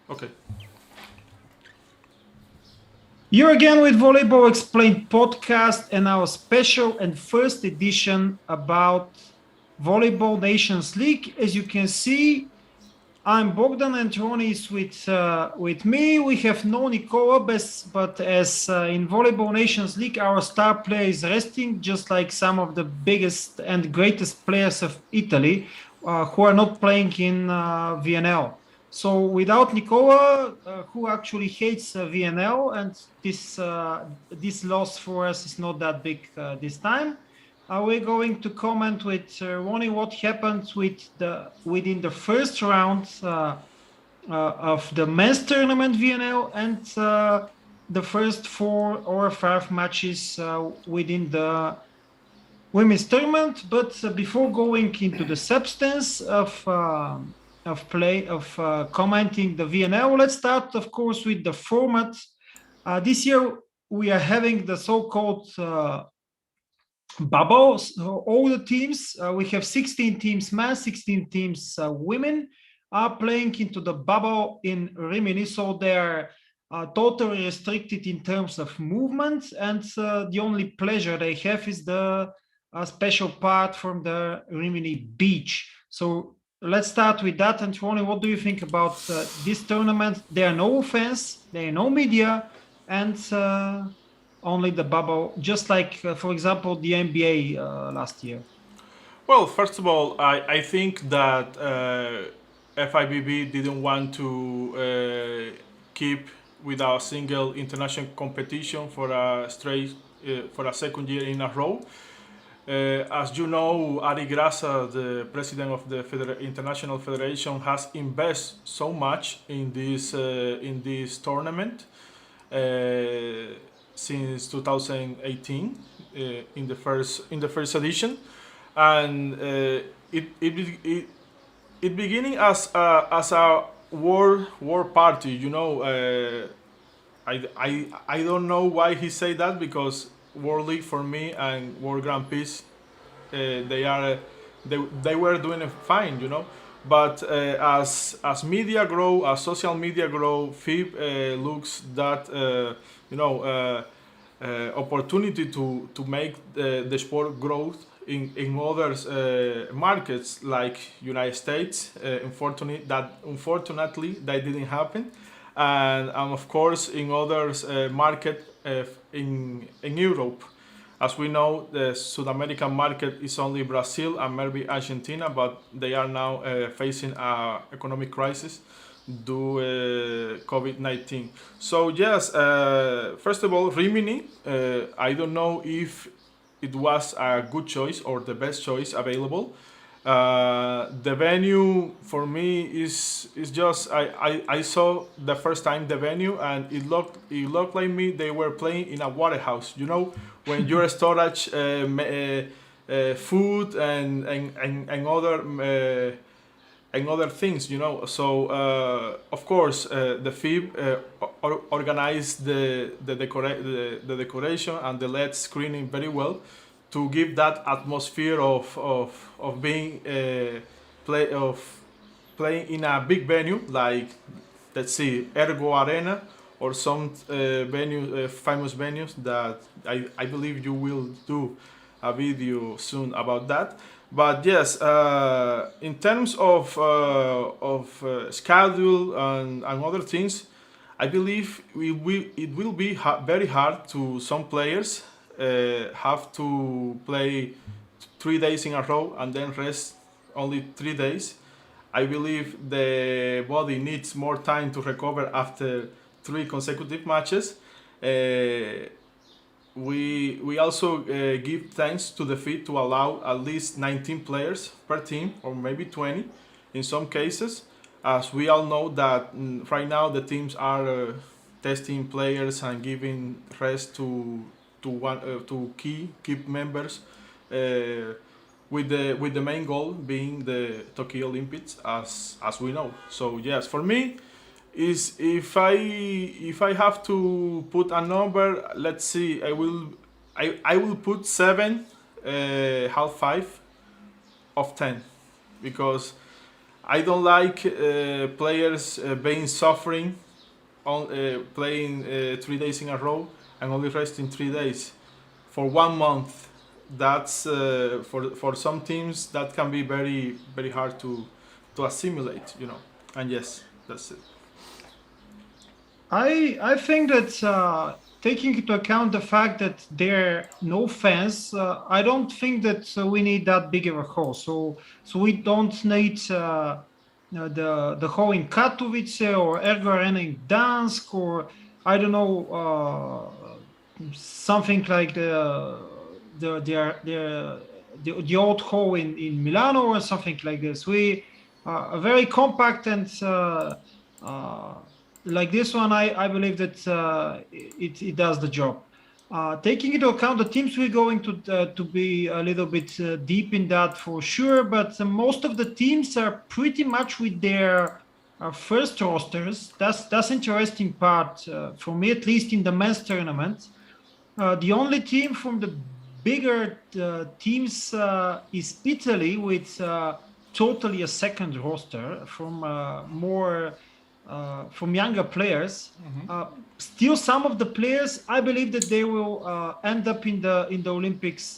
Okay. You're again with Volleyball Explained Podcast and our special and first edition about Volleyball Nations League. As you can see, I'm Bogdan and Ronnie is with me. We have no Nicola, but as in Volleyball Nations League, our star player is resting, just like some of the biggest and greatest players of Italy who are not playing in VNL. So without Nicola, who actually hates VNL, and this loss for us is not that big this time. We're going to comment with Ronnie what happened within the first round of the men's tournament VNL and the first 4 or 5 matches within the women's tournament. But before going into the substance of commenting the VNL, let's start, of course, with the format. This year we are having the so-called bubble. So all the teams, we have 16 teams men, 16 teams women, are playing into the bubble in Rimini. So they're totally restricted in terms of movement, and the only pleasure they have is the special part from the Rimini beach. So let's start with that. And Ronnie, what do you think about this tournament? There are no fans, there are no media, and only the bubble, just like, for example, the NBA last year. Well, first of all, I think that FIBB didn't want to keep without a single international competition for a for a second year in a row. As you know, Ari Grasa, the president of the International Federation, has invested so much in this tournament since 2018 in the first edition, and it beginning as a war party. You know, I don't know why he say that, because World League for me and World Grand Prix, they are they were doing it fine, you know. But as media grow, as social media grow, FIB looks that opportunity to make the sport growth in other markets like United States. Unfortunately that didn't happen, and of course in others market in Europe. As we know, the South American market is only Brazil and maybe Argentina, but they are now facing an economic crisis due COVID-19. So yes, first of all, Rimini. I don't know if it was a good choice or the best choice available. The venue for me is just I saw the first time the venue, and it looked like me they were playing in a warehouse. You know, when your storage food and other things, you know. So of course the FIB organized the decoration and the LED screening very well to give that atmosphere of being playing in a big venue like, let's see, Ergo Arena or some famous venues that I believe you will do a video soon about that. But yes, in terms of schedule and other things, I believe it will be very hard to some players have to play 3 days in a row and then rest only 3 days. I believe the body needs more time to recover after 3 consecutive matches. We also give thanks to the FID to allow at least 19 players per team, or maybe 20 in some cases, as we all know that right now the teams are testing players and giving rest to key members, with the main goal being the Tokyo Olympics, as we know. So yes, for me, is if I have to put a number, let's see, I will put 7, half 5 of 10, because I don't like players being suffering on playing 3 days in a row and only resting 3 days for 1 month. That's for some teams that can be very hard to assimilate, you know. And yes, that's it. I think that taking into account the fact that there are no fans, I don't think that we need that big of a hall. So we don't need the hall in Katowice or Ergo Arena in Gdansk, or I don't know, something like the old hall in Milano or something like this. We are very compact and uh, like this one, I believe that it does the job. Taking into account the teams, we're going to be a little bit deep in that for sure. But most of the teams are pretty much with their first rosters. That's interesting part for me, at least in the men's tournament. The only team from the bigger teams is Italy, with totally a second roster from more from younger players. Still, some of the players, I believe that they will end up in the Olympics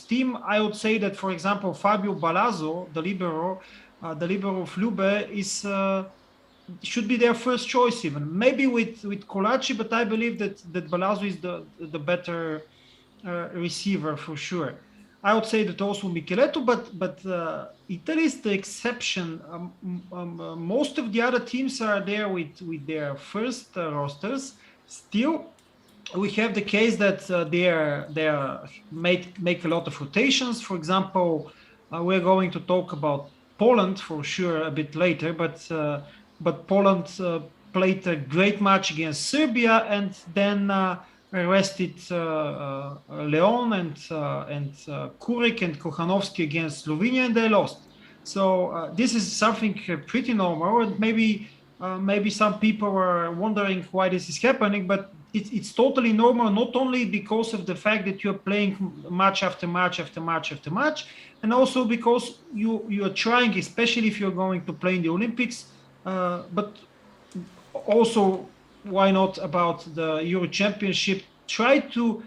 team. I would say that, for example, Fabio Balazzo, the libero of Lube, is should be their first choice, even maybe with Colaci, but I believe that Balazzo is the better receiver for sure. I would say that also Micheletto, but Italy is the exception. Most of the other teams are there with their first rosters. Still, we have the case that they make a lot of rotations. For example, we're going to talk about Poland for sure a bit later, but Poland played a great match against Serbia and then rested Leon and Kurek and Kochanowski against Slovenia, and they lost. So this is something pretty normal, and maybe some people are wondering why this is happening, but it's totally normal, not only because of the fact that you're playing match after match after match after match, and also because you are trying, especially if you're going to play in the Olympics, but also, why not about the Euro Championship? Try to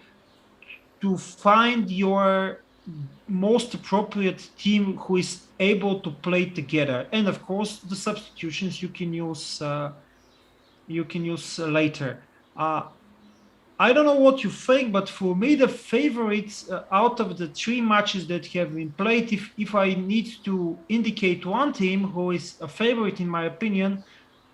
find your most appropriate team who is able to play together, and of course, the substitutions you can use later. I don't know what you think, but for me, the favorites out of the three matches that have been played, if I need to indicate one team who is a favorite in my opinion,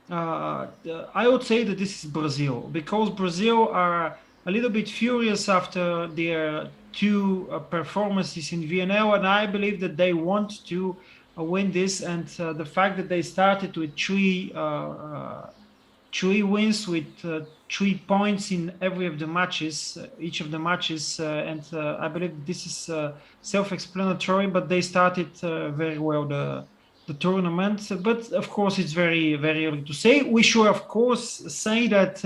I would say that this is Brazil, because Brazil are a little bit furious after their two performances in VNL, and I believe that they want to win this. And the fact that they started with three wins with 3 points in every of the matches, each of the matches, and I believe this is self-explanatory. But they started very well the tournament. But of course, it's very very early to say. We should of course say that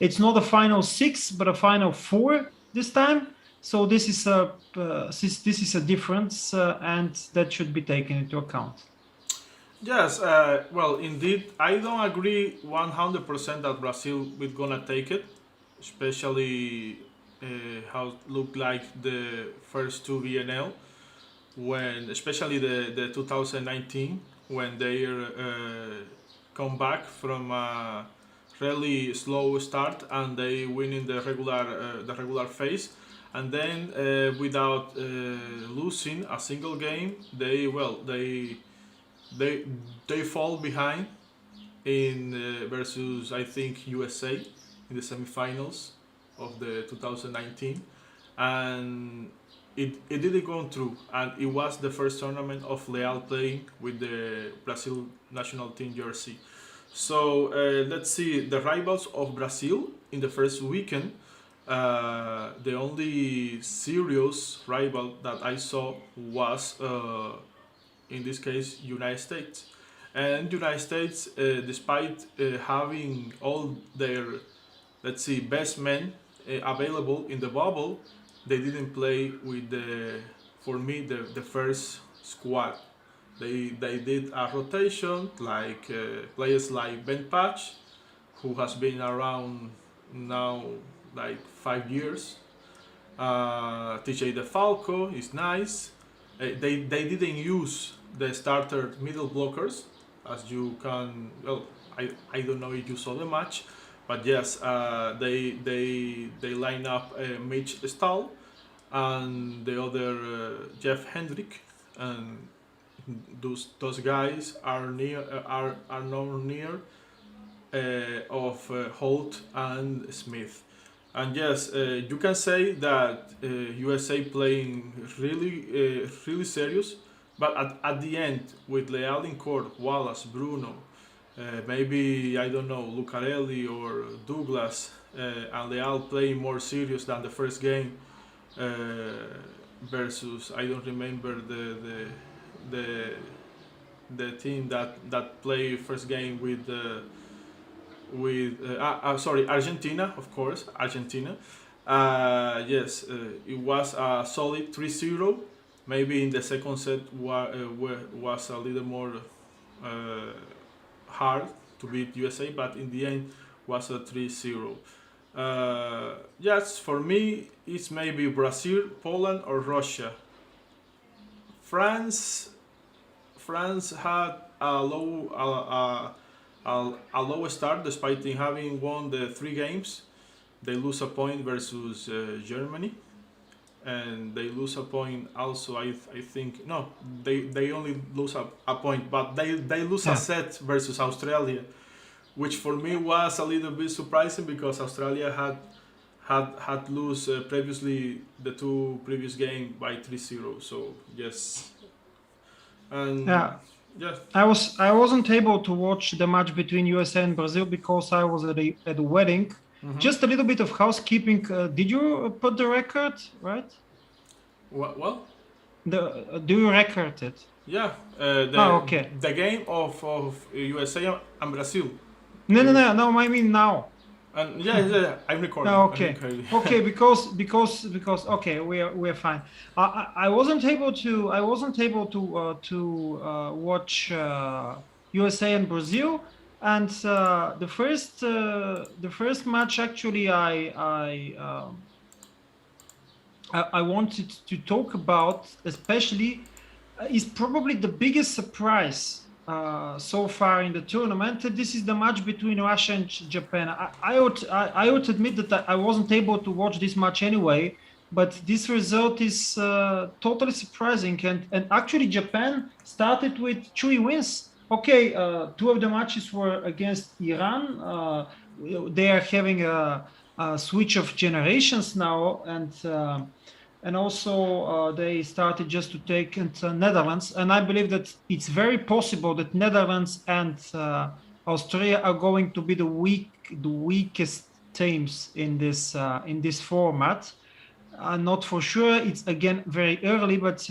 it's not a final six, but a final four this time. So this is a difference, and that should be taken into account. Yes, well, indeed, I don't agree 100% that Brazil is gonna take it, especially how it looked like the first two VNL, when especially the 2019, when they come back from a really slow start and they win in the regular phase, and then without losing a single game, they they fall behind in versus I think USA in the semifinals of the 2019, and it didn't go through, and it was the first tournament of Leal playing with the Brazil national team jersey. So let's see the rivals of Brazil in the first weekend. The only serious rival that I saw was in this case United States. And United States, despite having all their, let's see, best men available in the bubble, they didn't play with for me, the first squad, They did a rotation like players like Ben Patch, who has been around now like 5 years. TJ DeFalco is nice. They didn't use the starter middle blockers, as you can. Well, I don't know if you saw the match, but yes, they line up Mitch Stahl and the other Jeff Hendrick, and those guys are now near of Holt and Smith. And yes, you can say that USA playing really serious, but at the end with Leal in court, Wallace, Bruno, maybe I don't know Lucarelli or Douglas, and Leal playing more serious than the first game versus I don't remember the team that played first game with sorry, Argentina, of course, Argentina. Yes, it was a solid 3-0. Maybe in the second set was a little more hard to beat USA, but in the end was a 3-0. Yes, for me it's maybe Brazil, Poland, or Russia. France had a low start despite having won the 3 games. They lose a point versus Germany, and they lose a point also. I think no, they only lose a point, but they lose a set versus Australia, which for me was a little bit surprising because Australia had lose previously the 2 previous game by 3-0. So yes, and yes. I wasn't able to watch the match between USA and Brazil because I was at a wedding. Mm-hmm. Just a little bit of housekeeping. Did you put the record right? What? Do you record it? Yeah. Okay. The game of USA and Brazil. No. I mean now. And yeah, I'm recording. Okay. Okay, because okay, we're fine. I wasn't able to watch USA and Brazil, and the first match actually I wanted to talk about, especially, is probably the biggest surprise so far in the tournament. This is the match between Russia and Japan. I ought to admit that I wasn't able to watch this match anyway, but this result is totally surprising. And actually, Japan started with 3 wins. Okay, 2 of the matches were against Iran. They are having a switch of generations now, and also they started just to take Netherlands. And I believe that it's very possible that Netherlands and Australia are going to be the weakest teams in this format. Not for sure. It's again very early, but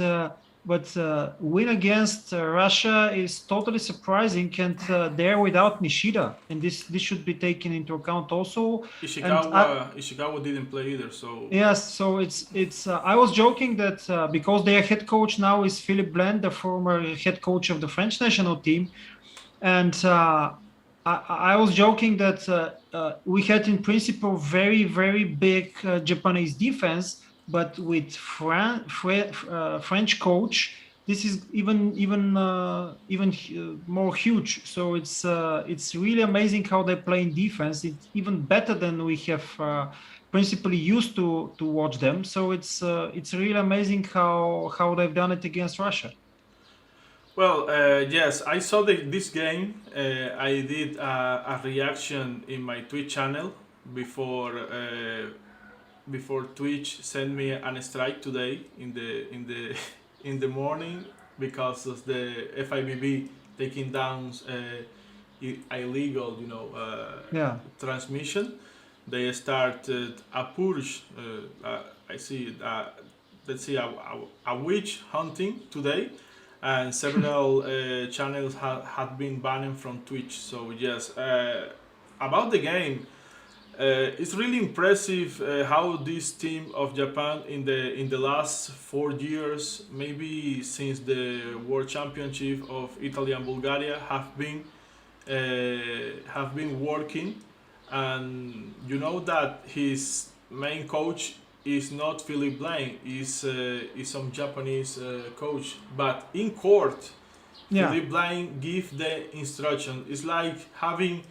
win against Russia is totally surprising, and they're without Nishida, and this should be taken into account also. Ishikawa didn't play either, so yes. So it's. I was joking that because their head coach now is Philippe Bland, the former head coach of the French national team, and I was joking that we had in principle very big Japanese defense. But with French coach, this is even more huge. So it's really amazing how they play in defense. It's even better than we have principally used to watch them. So it's really amazing how they've done it against Russia. Well, yes, I saw this game. I did a reaction in my Twitch channel before Twitch sent me a strike today in the morning because of the FIVB taking down illegal transmission. They started a purge. I see. Let's see, a witch hunting today, and several channels had been banned from Twitch. So yes, about the game. It's really impressive how this team of Japan in the last 4 years, maybe since the World Championship of Italy and Bulgaria, have been working, and you know that his main coach is not Philip Blaine, is some Japanese coach, but in court Yeah. Philip Blaine give the instruction. It's like having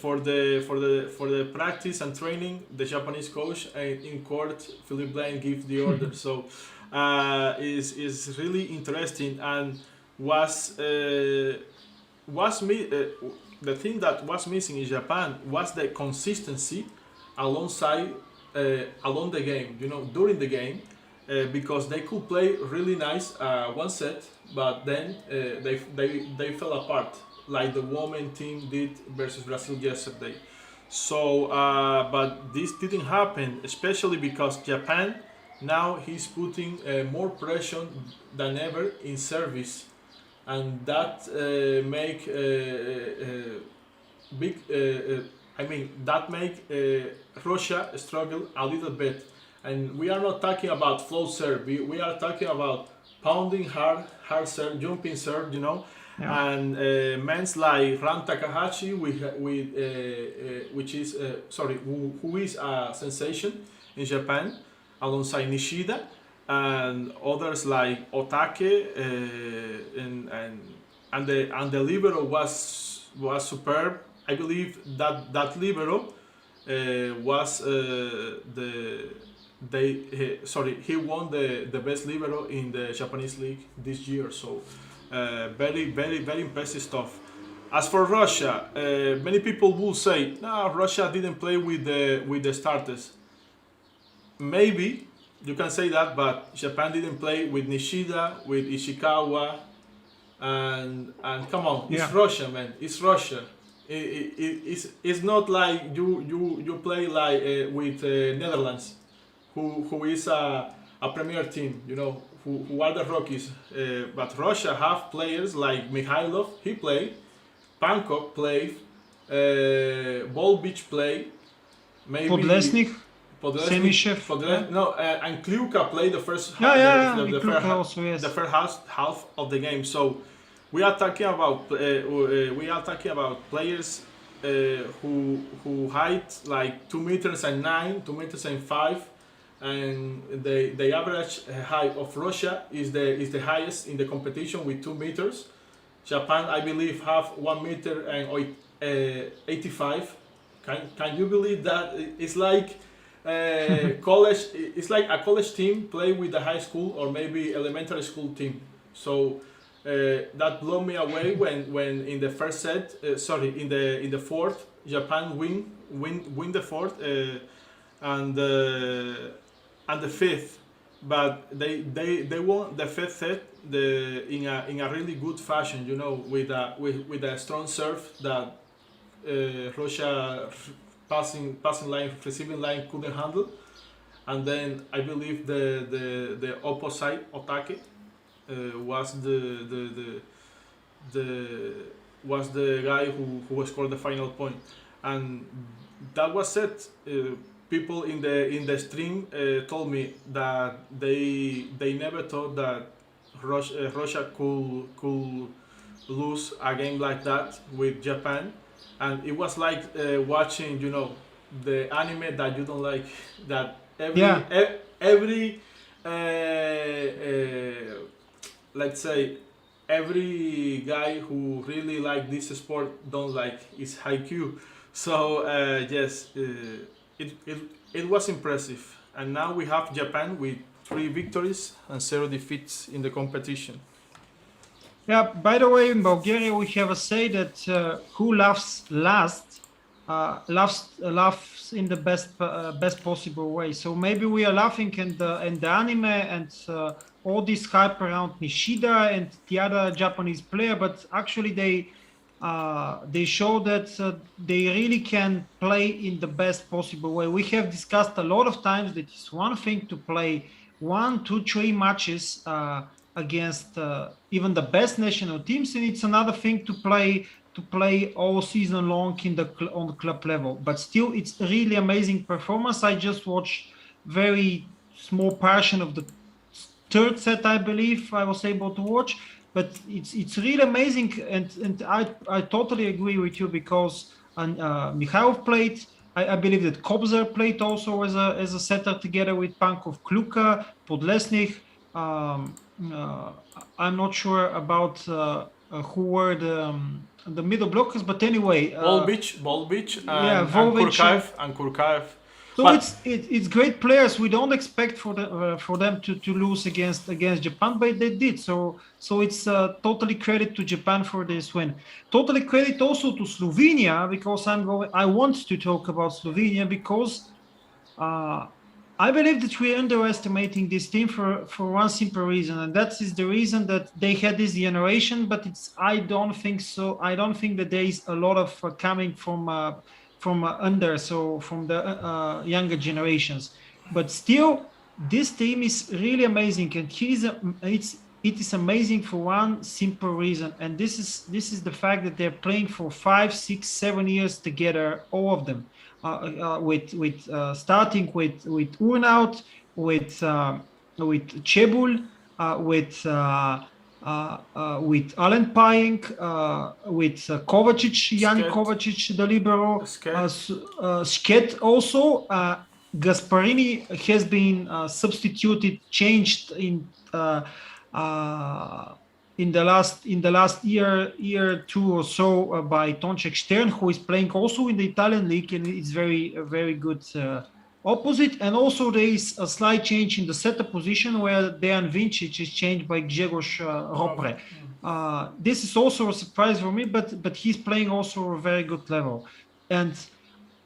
for the practice and training the Japanese coach, and in court Philip Blaine give the order. So is really interesting, and was me the thing that was missing in Japan was the consistency alongside along the game. You know, during the game. Because they could play really nice one set, but then they fell apart, like the women team did versus Brazil yesterday. So, but this didn't happen, especially because Japan now he's putting more pressure than ever in service, and that make big. I mean that make Russia struggle a little bit. And we are not talking about flow serve. We are talking about pounding hard serve, jumping serve, you know. Yeah. And men's like Ran Takahashi, which is who is a sensation in Japan, alongside Nishida, and others like Otake, and the libero was superb. I believe that libero was he won the best libero in the Japanese league this year. So very impressive stuff. As for Russia, many people will say, "No, Russia didn't play with the starters." Maybe you can say that, but Japan didn't play with Nishida, with Ishikawa, and come on, it's Russia, man. It's Russia. It's not like you play like with Netherlands, who is a premier team, you know, who are the Rockies. But Russia have players like Mikhailov, he played, Pankov played, Volbic played, maybe Podlesnik, Semishev, and Kliuka played the first the first half of the game. So we are talking about players who height like 2 meters and 9, 2 meters and 5, and the average height of Russia is the highest in the competition with 2 meters. Japan, I believe, have 1 meter and 85. Can you believe that? It's like college. It's like a college team play with a high school or maybe elementary school team. So that blew me away when in the first set. In the fourth, Japan win the fourth and the fifth, but they won the fifth set in a really good fashion. You know, with a strong serve that Russia passing line, receiving line couldn't handle, and then I believe the opposite Otake was the guy who scored the final point, and that was it. People in the stream told me that they never thought that Russia could lose a game like that with Japan, and it was like watching, you know, the anime that you don't like, that every let's say every guy who really like this sport don't like is Haikyuu. So yes, it was impressive, and now we have Japan with 3 victories and 0 defeats in the competition. Yeah, by the way, in Bulgaria we have a say that who laughs last laughs in the best possible way. So maybe we are laughing in the anime and all this hype around Nishida and the other Japanese player, but actually they show that they really can play in the best possible way. We have discussed a lot of times that it's one thing to play 1, 2, 3 matches against even the best national teams, and it's another thing to play to play all season long on the club level. But still, it's really amazing performance. I just watched very small portion of the third set, I believe I was able to watch. But it's really amazing, and I totally agree with you because Mikhailov played. I believe that Kobzar played also as a setter together with Pankov, Kluka, Podlesnik. Um, uh, I'm not sure about who were the middle blockers, but anyway, Volbeach, yeah, and Volvic. Kurkaev. So But it's great players. We don't expect for them to lose against Japan, but they did. So it's totally credit to Japan for this win. Totally credit also to Slovenia because I want to talk about Slovenia because uh, I believe that we're underestimating this team for one simple reason, and that is the reason that they had this generation. But I don't think so. I don't think that there is a lot of coming from under, so from the younger generations. But still, this team is really amazing, and it is amazing for one simple reason, and this is the fact that they're playing for 5, 6, 7 years together, all of them, with starting with Urnaut, with Chebul, with Alan Paying, with Kovacic, Jan Sket, Kovacic, the libero, Sket, Sket also. Gasparini has been substituted, changed uh, in the last year two or so by Tonček Stern, who is playing also in the Italian league, and it's very good opposite. And also there is a slight change in the setter position where Dejan Vincic is changed by Grzegorz Ropre. This is also a surprise for me, but he's playing also a very good level. And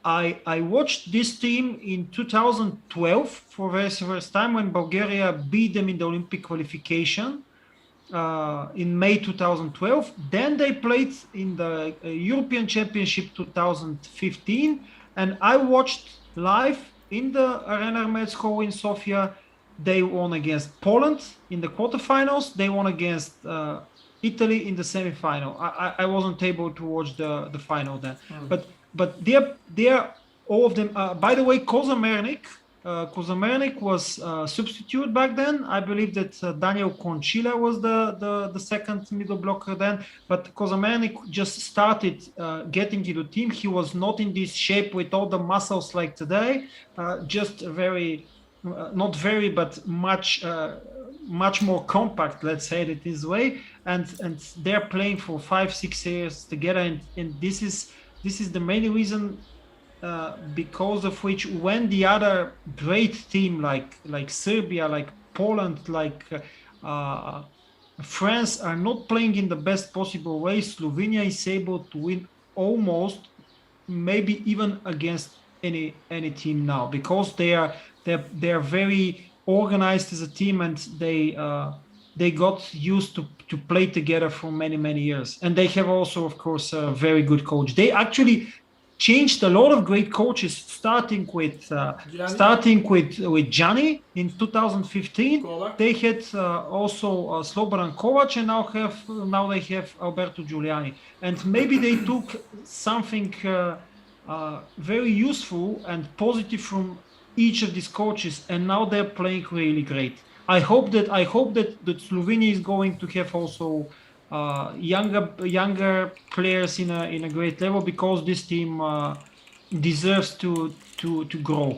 I watched this team in 2012 for the very first time when Bulgaria beat them in the Olympic qualification in May 2012. Then they played in the European Championship 2015, and I watched live in the Arena Armeetsko in Sofia. They won against Poland in the quarterfinals. They won against Italy in the semifinal. I wasn't able to watch the final then, but they're all of them. By the way, Kozamernik was substitute back then. I believe that Daniel Conchila was the second middle blocker then, but Kozamernik just started getting into the team. He was not in this shape with all the muscles like today, just very, not very, but much more compact, let's say it this way. And they're playing for 5, 6 years together, and this is the main reason because of which when the other great team like Serbia, like Poland, like France are not playing in the best possible way, Slovenia is able to win almost, maybe even against any team now, because they're very organized as a team, and they got used to play together for many years. And they have also, of course, a very good coach. They actually changed a lot of great coaches, starting with Gianni in 2015. Kovac. They had also Slobodan Kovac, and now they have Alberto Giuliani. And maybe they took something very useful and positive from each of these coaches, and now they're playing really great. I hope that Slovenia is going to have also younger players in a great level, because this team deserves to grow.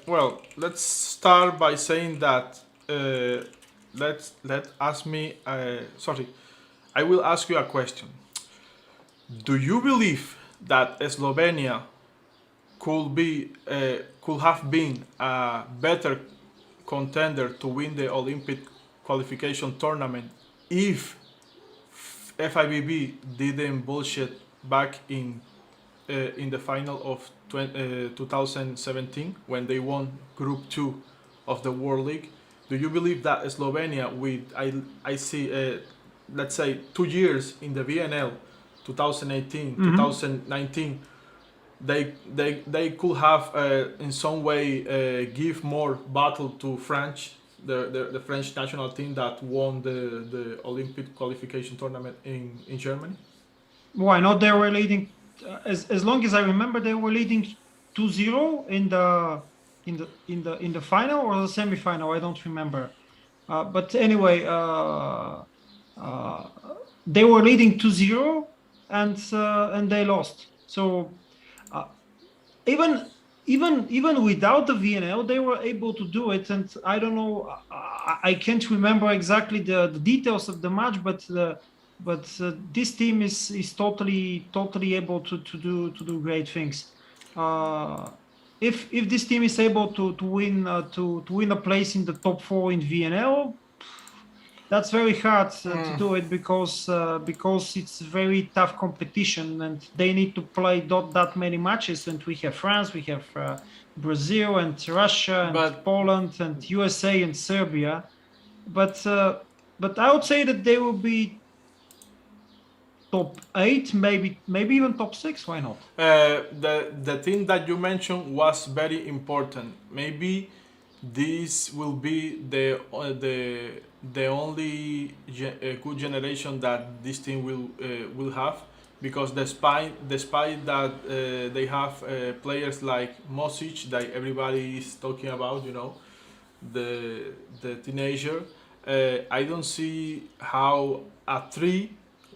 Well, let's start by saying that I will ask you a question. Do you believe that Slovenia could have been a better contender to win the Olympic qualification tournament if FIVB didn't bullshit back in the final of 2017 when they won Group 2 of the World League? Do you believe that Slovenia, with I see let's say 2 years in the VNL, 2018, 2019, they could have in some way give more battle to the French national team that won the Olympic qualification tournament in Germany? Why not? They were leading, as long as I remember, they were leading 2-0 in the final or the semi-final. I don't remember. But anyway, uh, they were leading 2-0 and they lost. So uh, even even without the VNL, they were able to do it. And I don't know, I can't remember exactly the details of the match, but this team is totally able to do great things. Uh, if this team is able to win to win a place in the top four in VNL, that's very hard to do it because it's very tough competition and they need to play not that many matches. And we have France, we have Brazil and Russia and But Poland and USA and Serbia. But but I would say that they will be top eight, maybe even top six. Why not? the thing that you mentioned was very important. Maybe this will be the only good generation that this team will have, because despite that they have players like Mosic that everybody is talking about, the teenager. I don't see how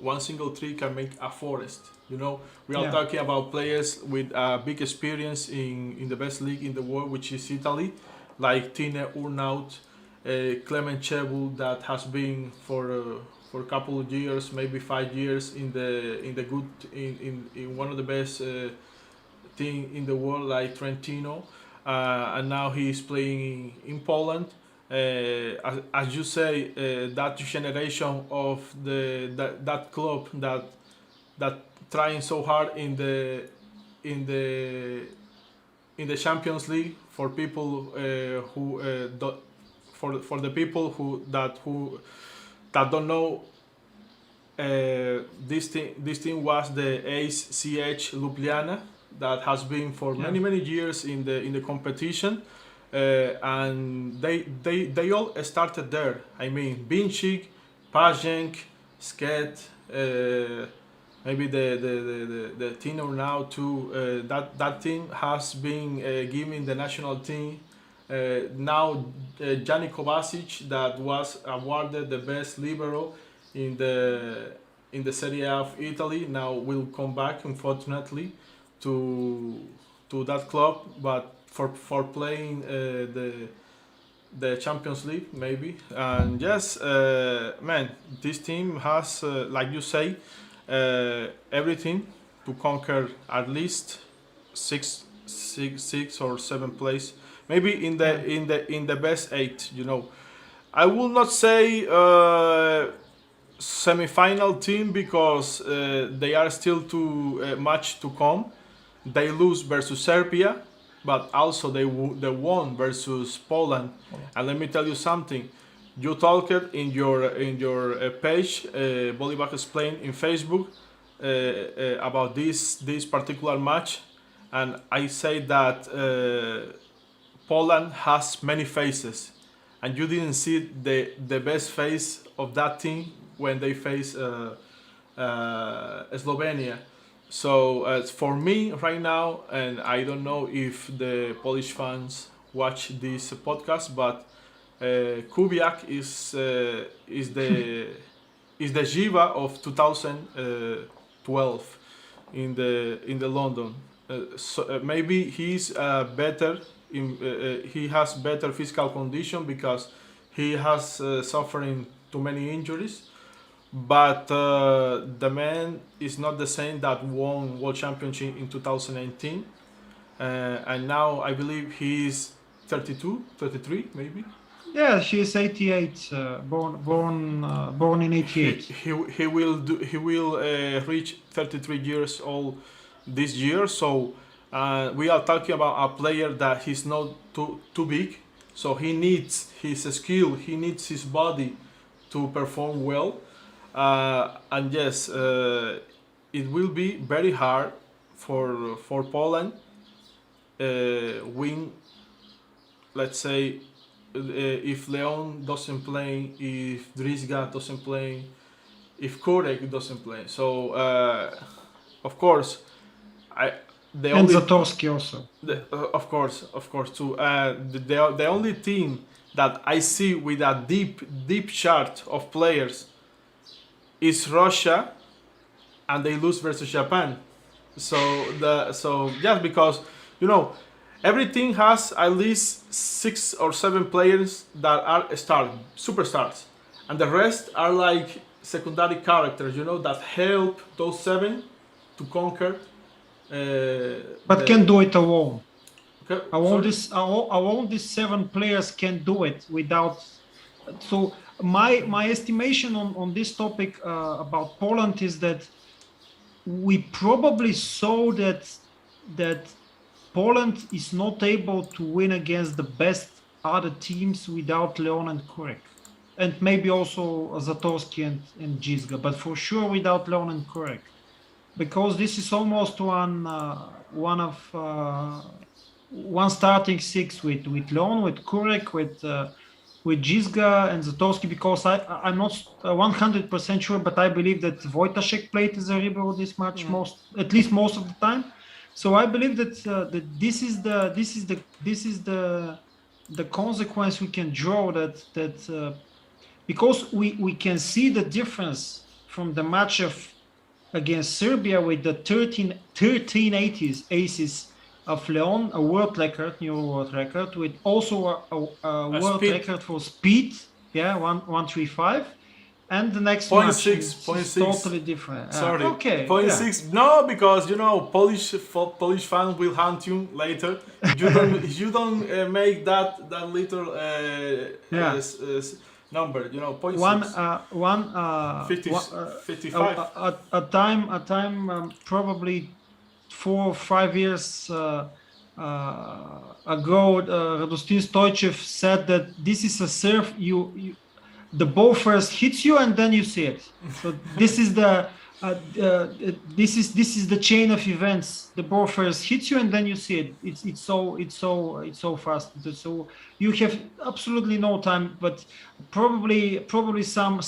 one single tree can make a forest. We are Yeah, talking about players with big experience in the best league in the world, which is Italy, like Tine Urnaut, Clement Chebul, that has been for a couple of years, maybe 5 years in the good in one of the best team in the world, like Trentino, and now he is playing in Poland. As you say, that generation of that club that trying so hard in the in the Champions League, for people who for the people that don't know, this team was the Ace CH Ljubljana, that has been for yeah, many years in the competition, and they all started there. I mean, Bincik, Pajenk, Sket, maybe the team now too. That team has been given the national team. Now Jani Kovacic, that was awarded the best libero in the Serie A of Italy, now will come back, unfortunately, to that club, but for playing the Champions League, maybe. And yes, man, this team has, like you say, everything to conquer at least six or seven place, maybe in yeah. the best eight. I will not say semi-final team, because they are still too much to come. They lose versus Serbia, but also they won versus Poland. And let me tell you something. You talked in your page, Volleyball Explained in Facebook, about this particular match, and I say that Poland has many faces, and you didn't see the best face of that team when they face Slovenia. So for me right now, and I don't know if the Polish fans watch this podcast, but Kubiak is the Jiva of 2012 in the London. Maybe he's better. He has better physical condition, because he has suffering too many injuries. But the man is not the same that won World Championship in 2019, and now I believe he's 32, 33, maybe. Yeah, she is 88, born in He, 88. he will reach 33 years old this year. So we are talking about a player that he's not too big. So he needs his skill, he needs his body to perform well. And yes, it will be very hard for Poland win. Let's say if Leon doesn't play, if Drizga doesn't play, if Kurek doesn't play. So of course, I the And only Zatorsky also. of course too. The only team that I see with a deep chart of players is Russia, and they lose versus Japan. So just because you know every team has at least 6 or 7 players that are superstars, and the rest are like secondary characters. You know that help those 7 to conquer. But can do it alone. Okay, Alone these 7 players can do it without. So my estimation on this topic about Poland is that we probably saw that Poland is not able to win against the best other teams without Leon and Kurek, and maybe also Zatorsky and Gizga, but for sure without Leon and Kurek, because this is almost one starting 6 with Leon, with Kurek, with Gizga and Zatorsky, because I'm not 100% sure, but I believe that Wojtaszek played as a Rebel this match at least most of the time. So I believe that this is the consequence we can draw, that because we can see the difference from the match against Serbia with the 13 aces of Leon, a world record, new world record, with also a world record for speed, 135, and the next match is totally different. Sorry, okay, 0.6. No, because Polish fans will hunt you later. You don't make that little number. 0.6. 55. A time probably 4 or 5 years ago, Radostin Stoichev said that this is a serve. The ball first hits you and then you see it. So this is the chain of events. The ball first hits you and then you see it. It's so fast. So you have absolutely no time. But probably some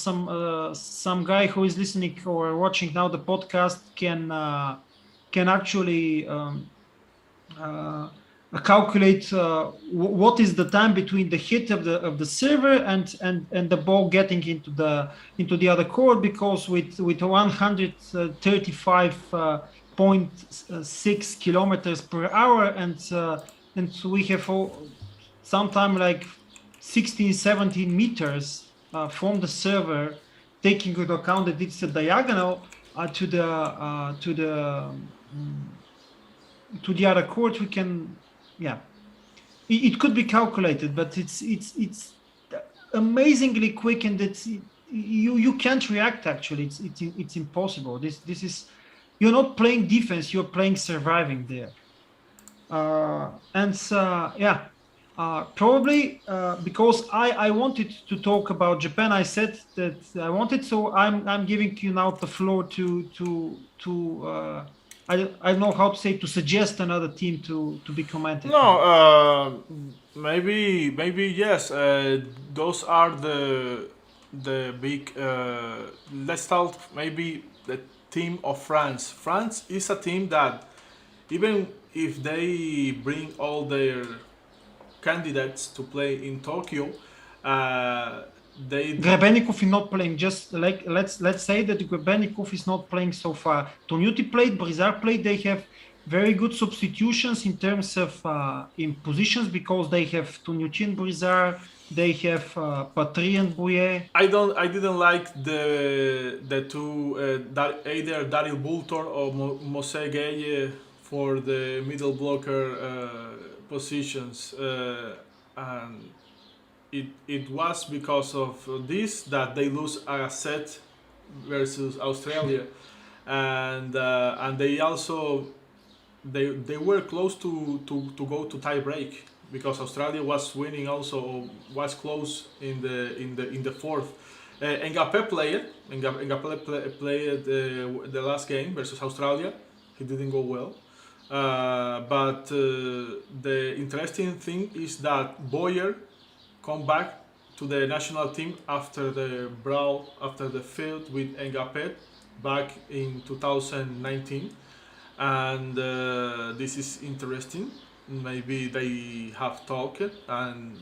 guy who is listening or watching now the podcast can actually calculate what is the time between the hit of the server and the ball getting into the other court, because with 135.6 kilometers per hour and so we have sometime like 16-17 meters from the server, taking into account that it's a diagonal to the other court, we can, it could be calculated, but it's amazingly quick, and you can't react. Actually, it's impossible. This is, you're not playing defense, you're playing surviving there. Probably because I wanted to talk about Japan. I said that I wanted, so I'm giving you now the floor to I don't know how to say, to suggest another team to be commented. No, maybe yes. Those are the big. Let's start maybe the team of France. France is a team that even if they bring all their candidates to play in Tokyo, Grebennikov is not playing. Just like let's say that Grebennikov is not playing so far. Toniutti played, Brizard played. They have very good substitutions in terms of in positions, because they have Toniutti and Brizard. They have Patry and Bouillet. I didn't like the two either Daryl Bultor or Mose Gueye for the middle blocker positions, and it was because of this that they lose a set versus Australia, and they also they were close to go to tie break, because Australia was winning, also was close in the fourth. Ngape played the last game versus Australia. He didn't go well. But the interesting thing is that Boyer come back to the national team after the brawl, after the field with Engapet back in 2019, and this is interesting. Maybe they have talked and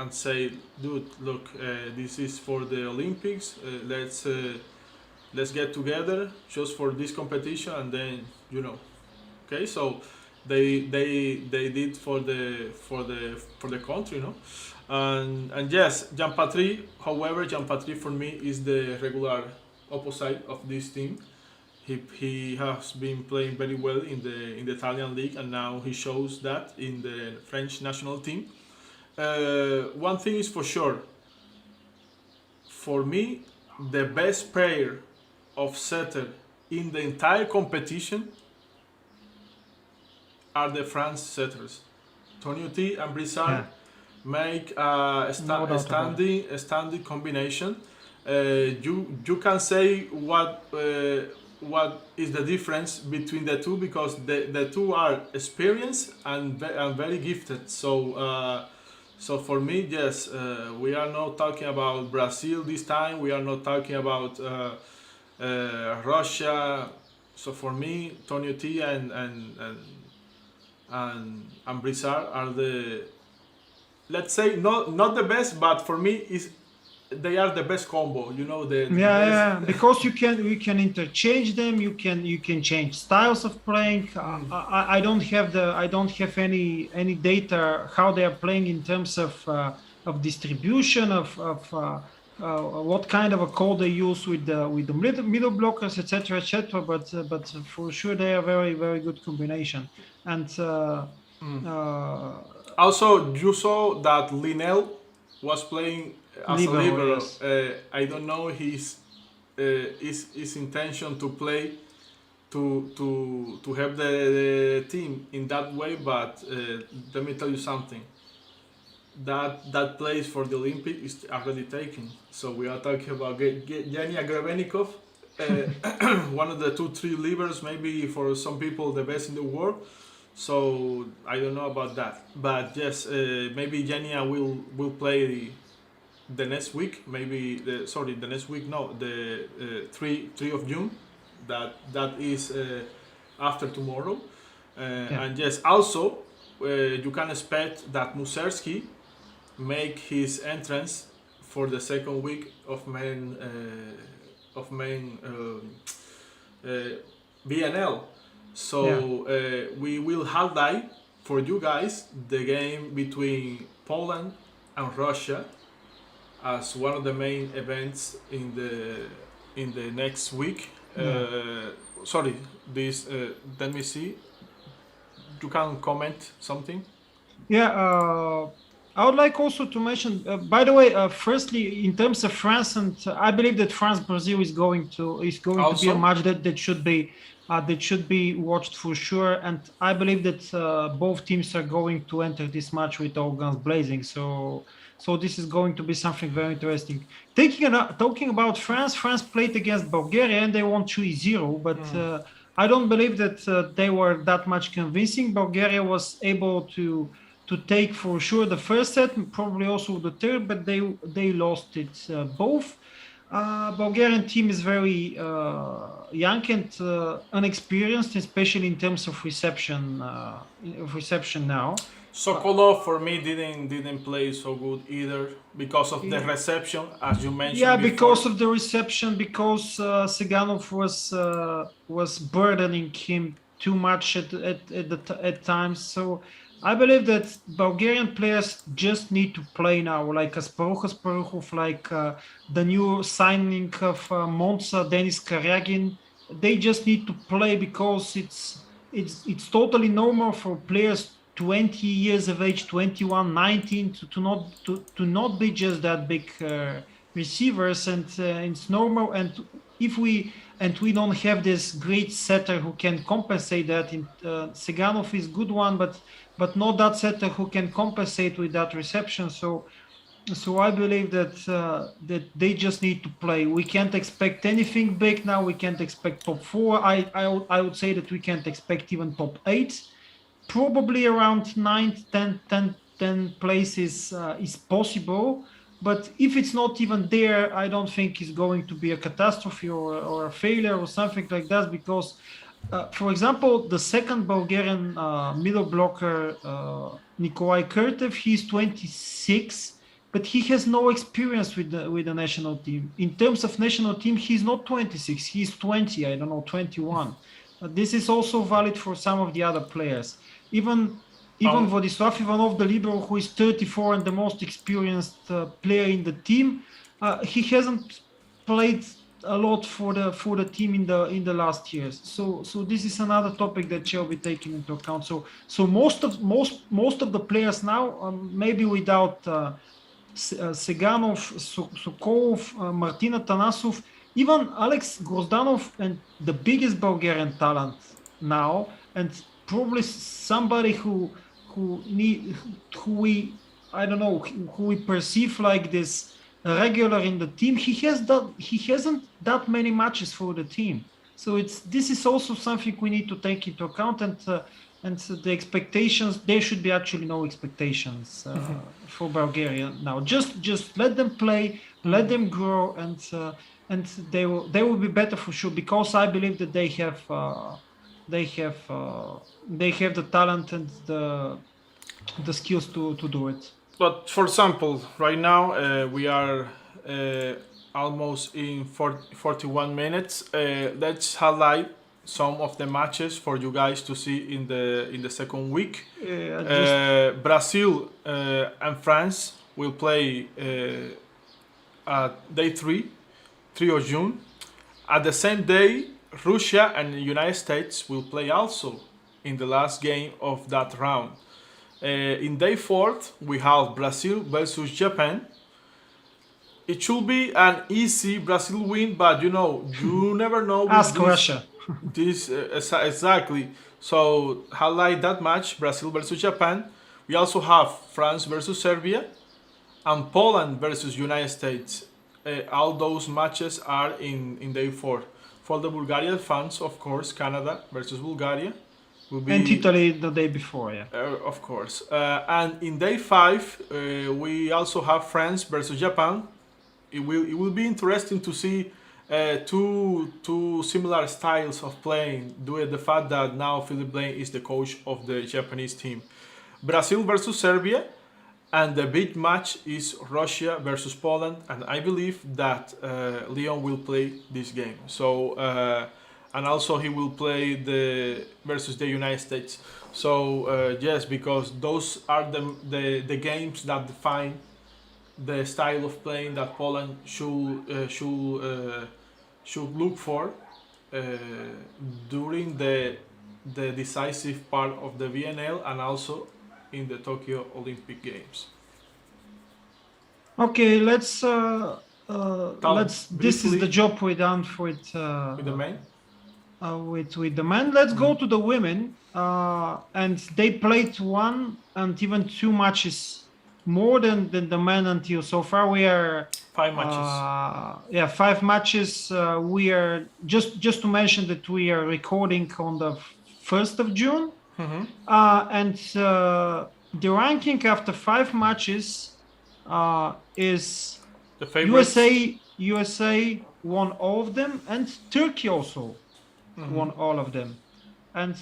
say, dude, look, this is for the Olympics. Let's get together just for this competition, and then okay. So they did for the country, and yes, Jean Patry. However, Jean Patry for me is the regular opposite of this team. He has been playing very well in the Italian league, and now he shows that in the French national team. One thing is for sure. For me, the best player of setter in the entire competition are the France setters. Tonio T and Brissard make a standing combination. You can say what is the difference between the two, because the two are experienced and very gifted. So for me, yes, we are not talking about Brazil this time. We are not talking about Russia. So for me, Tonio T and Brissard are the, let's say, not the best, but for me they are the best combo. Because you can interchange them. You can change styles of playing. I don't have any data how they are playing in terms of distribution of what kind of a call they use with the middle blockers, etc. But for sure they are very, very good combination. And also you saw that Linnell was playing as a libero. Yes. I don't know his intention to play to help the team in that way, but let me tell you something. That place for the Olympic is already taken. So we are talking about Yania Grebenikov, one of the 2-3 liberos, maybe for some people the best in the world. So I don't know about that, but yes, maybe Yania will play the next week. Maybe the next week. No, the 3 of June. That is after tomorrow. And yes, also you can expect that Muserski make his entrance for the second week of main VNL. So we will highlight for you guys the game between Poland and Russia as one of the main events in the next week. Sorry, this. Let me see. You can comment something. I would like also to mention, by the way, firstly, in terms of France, and I believe that France-Brazil is going to be a match that should be watched for sure, and I believe that both teams are going to enter this match with all guns blazing. So this is going to be something very interesting. Talking about France played against Bulgaria and they won 3-0, but I don't believe that they were that much convincing. Bulgaria was able to take for sure the first set, probably also the third, but they lost it both. Bulgarian team is very young and unexperienced, especially in terms of reception now. Sokolov for me didn't play so good either because of the reception, as you mentioned. Yeah, because of the reception, because Siganov was burdening him too much at times. So I believe that Bulgarian players just need to play now, like Asparuhov, like the new signing of Monza, Denis Karyagin. They just need to play because it's totally normal for players 20 years of age, 21, 19, to not be just that big receivers, and it's normal. And we don't have this great setter who can compensate that. Siganov is good one, but not that setter who can compensate with that reception. So I believe that they just need to play. We can't expect anything big now. We can't expect top 4. I would say that we can't expect even top 8. Probably around 9, 10 places is possible, But if it's not even there, I don't think it's going to be a catastrophe or a failure or something like that. Because, for example, the second Bulgarian middle blocker, Nikolai Kurtev, he's 26, but he has no experience with the national team. In terms of national team, he's not 26, he's 20, I don't know, 21. This is also valid for some of the other players. Even Vladislav Ivanov, the libero, who is 34 and the most experienced player in the team, he hasn't played a lot for the team in the last years. So this is another topic that shall be taken into account. So most of the players now, maybe without Seganov, Sokolov, Martin Atanasov, even Alex Grozdanov, and the biggest Bulgarian talent now, and probably somebody who we perceive like this regular in the team. He hasn't that many matches for the team. So this is also something we need to take into account, and the expectations, there should be actually no expectations for Bulgaria now. Just let them play, let them grow, and they will be better for sure, because I believe that they have the talent and the skills to do it. But for example, right now we are almost in 41 minutes. Let's highlight some of the matches for you guys to see in the second week. Brazil and France will play day 3 of June. At the same day, Russia and the United States will play also in the last game of that round. In day 4, we have Brazil versus Japan. It should be an easy Brazil win, but you never know. Ask Russia. Exactly. So highlight that match, Brazil versus Japan. We also have France versus Serbia and Poland versus United States. All those matches are in day 4. For the Bulgarian fans, of course, Canada versus Bulgaria will be, and Italy the day before, yeah. Of course. And in day 5, we also have France versus Japan. It will be interesting to see two similar styles of playing, due to the fact that now Philipp Blaine is the coach of the Japanese team. Brazil versus Serbia, and the big match is Russia versus Poland, and I believe that Leon will play this game. So and also he will play versus the United States. So yes, because those are the games that define the style of playing that Poland should look for during the decisive part of the VNL and also in the Tokyo Olympic Games. Okay, let's this is the job we done for it With the men? With the men. Let's go to the women, and they played 1 and even 2 matches more than the men until so far. We are 5 matches. 5 matches. We are just to mention that we are recording on the 1st of June. And the ranking after 5 matches is The favorites. USA won all of them, and Turkey also won all of them. And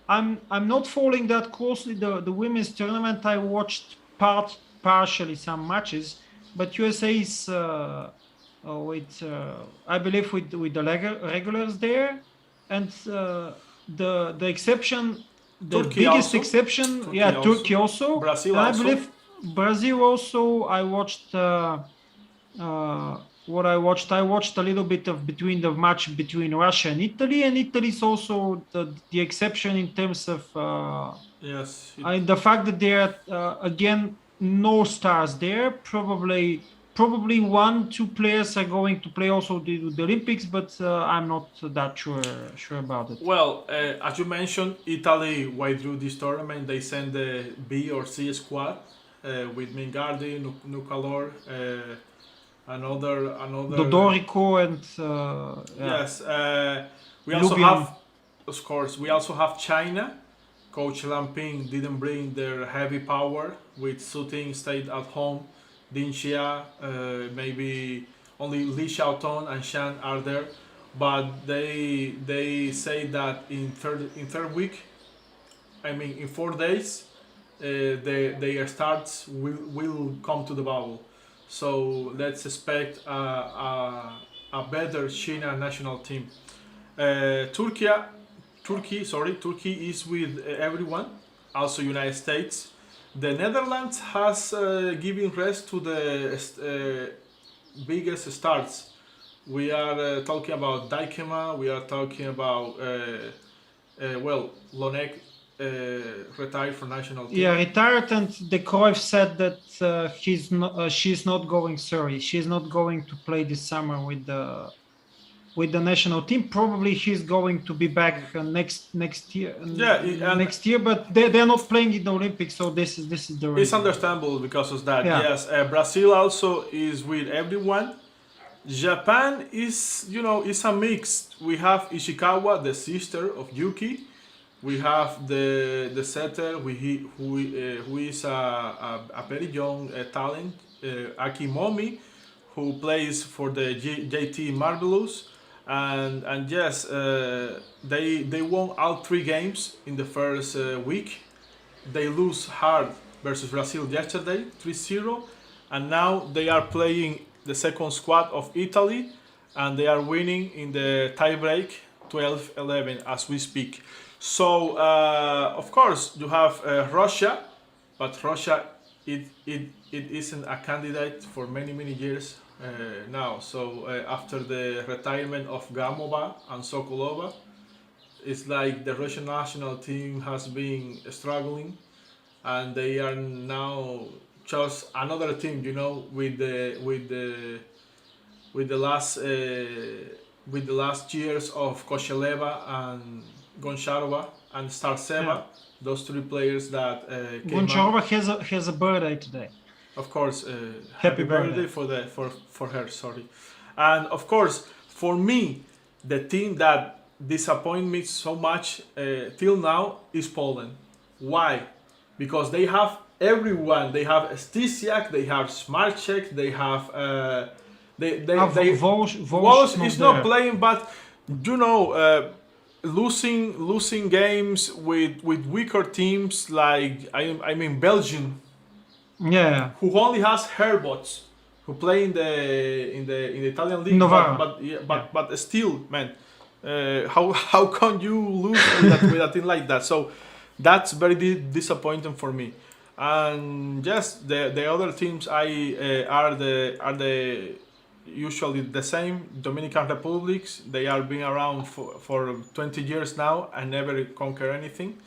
I'm not following that closely the women's tournament. I watched partially some matches, but USA is I believe with the regulars there, and the exception, the Turkey biggest also. exception, Turkey Turkey also. Brazil And also. I believe Brazil also. I watched I watched a little bit of between the match between Russia and Italy is also the exception in terms of Yes. the fact that there are again no stars there. Probably 1-2 players are going to play also the Olympics, but I'm not that sure about it. Well, as you mentioned, Italy withdrew this tournament. They sent the B or C squad with Mingardi, Nucalor, another. Dodorico and Yes. We also Lubian. have, of course, China. Coach Lamping didn't bring their heavy power with Suting stayed at home Ding Xia, maybe only Li Xiaotong and Shan are there, but they say that in third week, I mean in 4 days, their starts will come to the bubble. So let's expect a better China national team. Turkey is with everyone, also United States. The Netherlands has given rest to the biggest stars. We are talking about Dijkema, we are talking about, Lonek retired from national team. Yeah, retired, and the Cruyff said that she's not going. Sorry, she's not going to play this summer with the national team. Probably he's going to be back next year. Next year, but they're not playing in the Olympics, so this is the reason. It's understandable because of that. Yeah. Yes, Brazil also is with everyone. Japan is a mix. We have Ishikawa, the sister of Yuki. We have the setter who is a very young talent, Akimomi, who plays for the JT Marvelous. And yes, they won all 3 games in the first week. They lose hard versus Brazil yesterday, 3-0, and now they are playing the second squad of Italy, and they are winning in the tiebreak 12-11 as we speak. So of course you have Russia, but Russia it isn't a candidate for many years now. So after the retirement of Gamova and Sokolova, it's like the Russian national team has been struggling, and they are now just another team, with the last years of Kosheleva and Goncharova and Starseva, Yeah. those 3 players that came Goncharova out. has a birthday today. Of course, Happy birthday. for her. Sorry, and of course for me, the team that disappointed me so much till now is Poland. Why? Because they have everyone. They have Stysiak, they have Smarchek, they have Walsh is not playing, but losing games with weaker teams like I mean Belgium, Yeah. who only has Herbots, who play in the Italian league. Novara. But still, man, how can you lose with a team like that? So that's very disappointing for me. And yes, the other teams are the usually the same. Dominican Republics, they are been around for 20 years now and never conquer anything,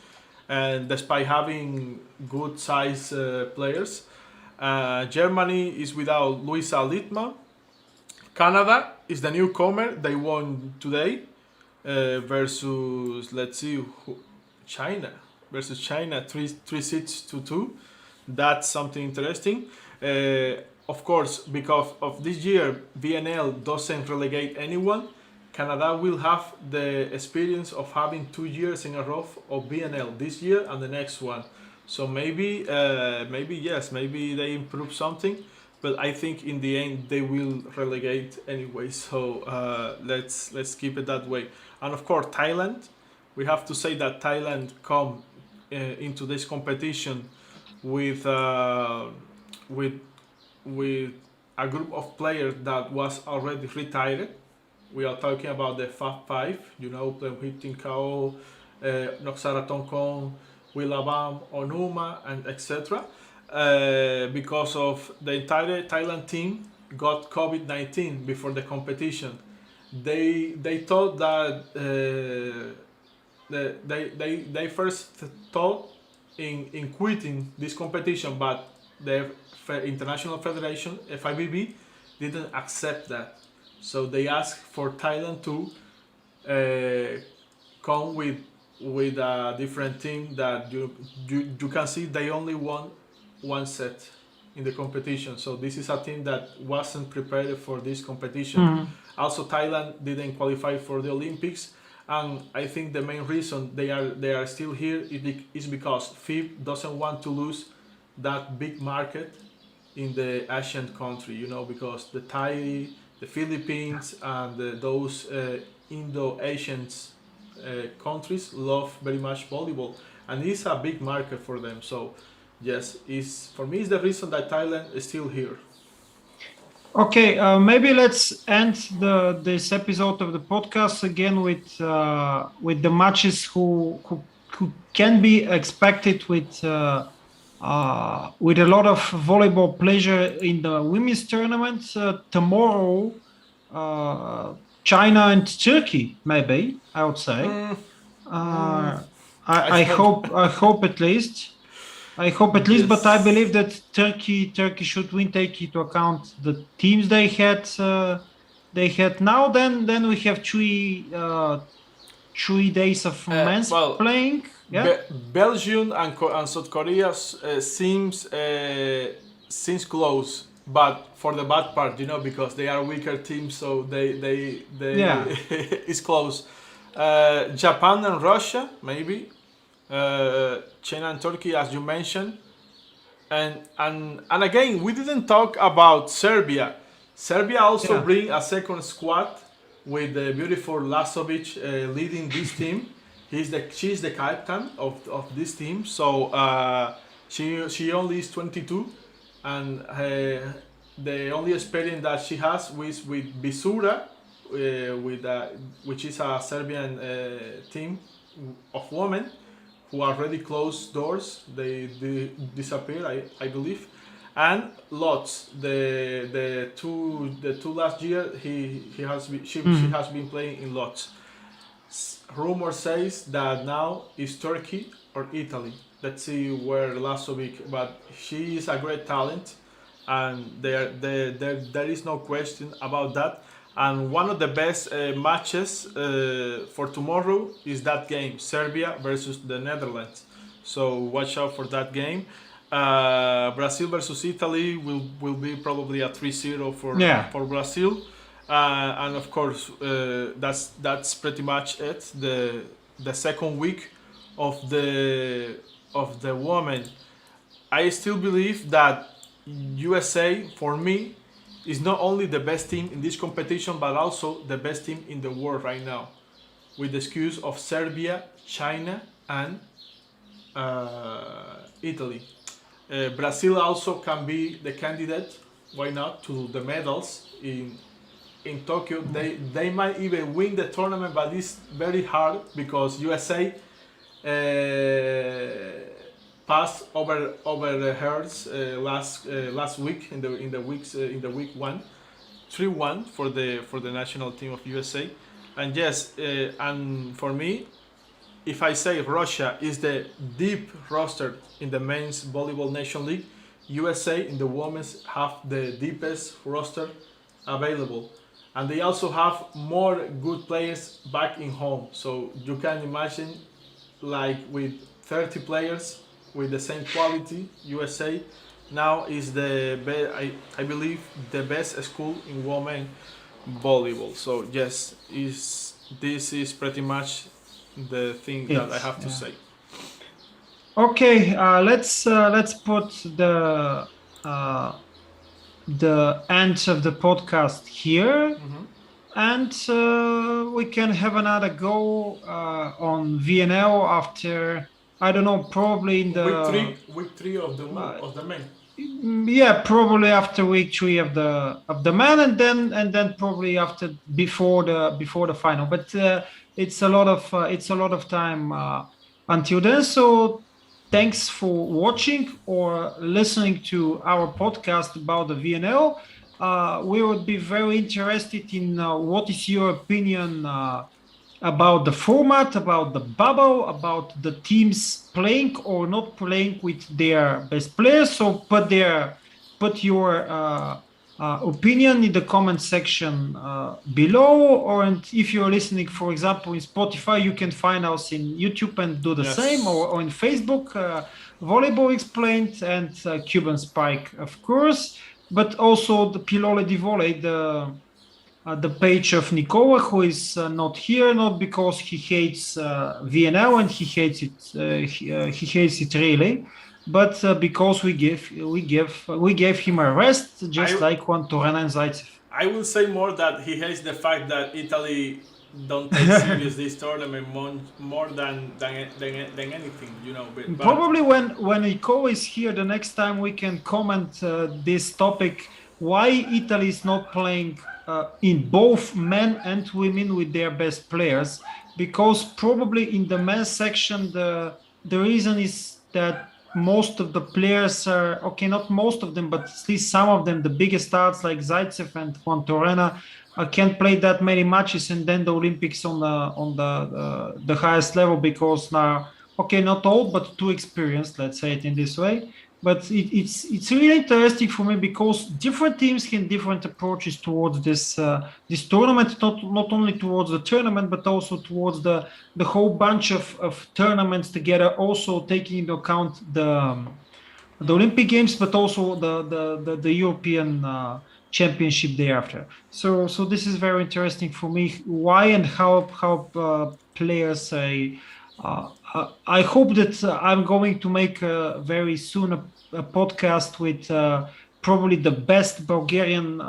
and despite having good size players. Germany is without Luisa Littmann. Canada is the newcomer. They won today versus, let's see, China. Versus China, 3-6-2. That's something interesting. Of course, because of this year, VNL doesn't relegate anyone. Canada will have the experience of having 2 years in a row of VNL, this year and the next one. So maybe they improve something, but I think in the end they will relegate anyway. So let's keep it that way. And of course, Thailand. We have to say that Thailand come into this competition with a group of players that was already retired. We are talking about the Fab Five, playing with Tinkao, Noxara Tongkong, Willabam, Onuma, and etc. Because of the entire Thailand team got COVID-19 before the competition. They thought that they first thought in quitting this competition, but the International Federation, FIVB, didn't accept that. So they asked for Thailand to come with a different team that you can see they only won 1 set in the competition. So this is a team that wasn't prepared for this competition. Mm-hmm. Also, Thailand didn't qualify for the Olympics, and I think the main reason they are still here is because FIB doesn't want to lose that big market in the Asian country, because the Thai, the Philippines, and those Indo-Asian countries love very much volleyball, and it's a big market for them. So, yes, it's for me, it's the reason that Thailand is still here. Okay, maybe let's end this episode of the podcast again with the matches who can be expected with a lot of volleyball pleasure in the women's tournament tomorrow. China and Turkey, maybe I would say. I hope at least. Yes. But I believe that Turkey should win. Take into account the teams they had. Now. Then we have 3 days of men's playing. Yeah. Belgium and South Korea seems close, but for the bad part, because they are weaker teams, so they it's close. Japan and Russia, maybe. China and Turkey, as you mentioned, and again, we didn't talk about Serbia. Serbia also bring a second squad with the beautiful Lasovic leading this team. She's the captain of this team. So she only is 22, and the only experience that she has with Bisura, which is a Serbian team of women who already closed doors. They disappear, I believe. And Lotz, the two last year she has been playing in Lotz. Rumor says that now is Turkey or Italy. Let's see where Lasovic, but she is a great talent, and there is no question about that. And one of the best matches for tomorrow is that game, Serbia versus the Netherlands. So watch out for that game. Brazil versus Italy will be probably a 3-0 for Brazil. And of course, that's pretty much it. The second week of the women, I still believe that USA, for me, is not only the best team in this competition, but also the best team in the world right now, with the excuse of Serbia, China, and Italy. Brazil also can be the candidate, why not, to the medals in Tokyo. They might even win the tournament, but it's very hard because USA passed over the Hertz last week in the week 1, 3-1 for the national team of USA. And yes, and for me, if I say Russia is the deep roster in the men's volleyball nation league, USA in the women's have the deepest roster available, and they also have more good players back in home. So you can imagine, like with 30 players with the same quality, USA now is I believe the best school in women volleyball. So yes, this is pretty much the thing that I have to say. Okay, let's put the end of the podcast here, and we can have another go on VNL after, I don't know, probably in the week three of the men. Yeah, probably after week 3 of the men, and then probably before the final. But it's a lot of time until then. So thanks for watching or listening to our podcast about the VNL. We would be very interested in what is your opinion about the format, about the bubble, about the teams playing or not playing with their best players. So put your opinion in the comment section below, or if you're listening, for example, in Spotify, you can find us in YouTube and do the same, or in Facebook, Volleyball Explained, and Cuban Spike, of course, but also the Pilole di Volley, the page of Nicola, who is not here, not because he hates VNL and he hates it really, but because we gave him a rest, just I like Juan Torrena and Zaitsev. I will say more that he hates the fact that Italy don't take serious this tournament more than anything, you know. But Probably when Iko is here the next time, we can comment this topic, why Italy is not playing in both men and women with their best players, because probably in the men's section the reason is that most of the players are okay, not most of them, but at least some of them, the biggest stars like Zaitsev and Juan Torrena, can't play that many matches and then the Olympics on the highest level, because now, okay, not old but too experienced, let's say it in this way. But it's really interesting for me because different teams can different approaches towards this tournament, not only towards the tournament but also towards the whole bunch of tournaments together, also taking into account the Olympic Games, but also the European Championship thereafter. So this is very interesting for me. Why and how players say. I hope that I'm going to make very soon a podcast with probably the best Bulgarian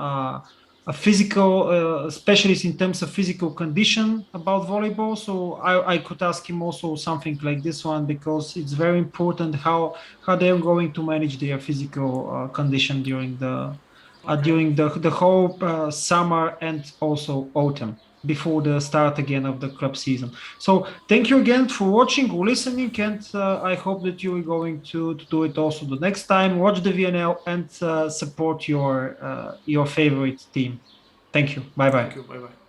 physical specialist in terms of physical condition about volleyball. So I could ask him also something like this one, because it's very important how they're going to manage their physical condition during the whole summer and also autumn, before the start again of the club season. So thank you again for watching or listening, and I hope that you are going to do it also the next time. Watch the VNL and support your favorite team. Thank you. Bye bye. thank you. Bye bye.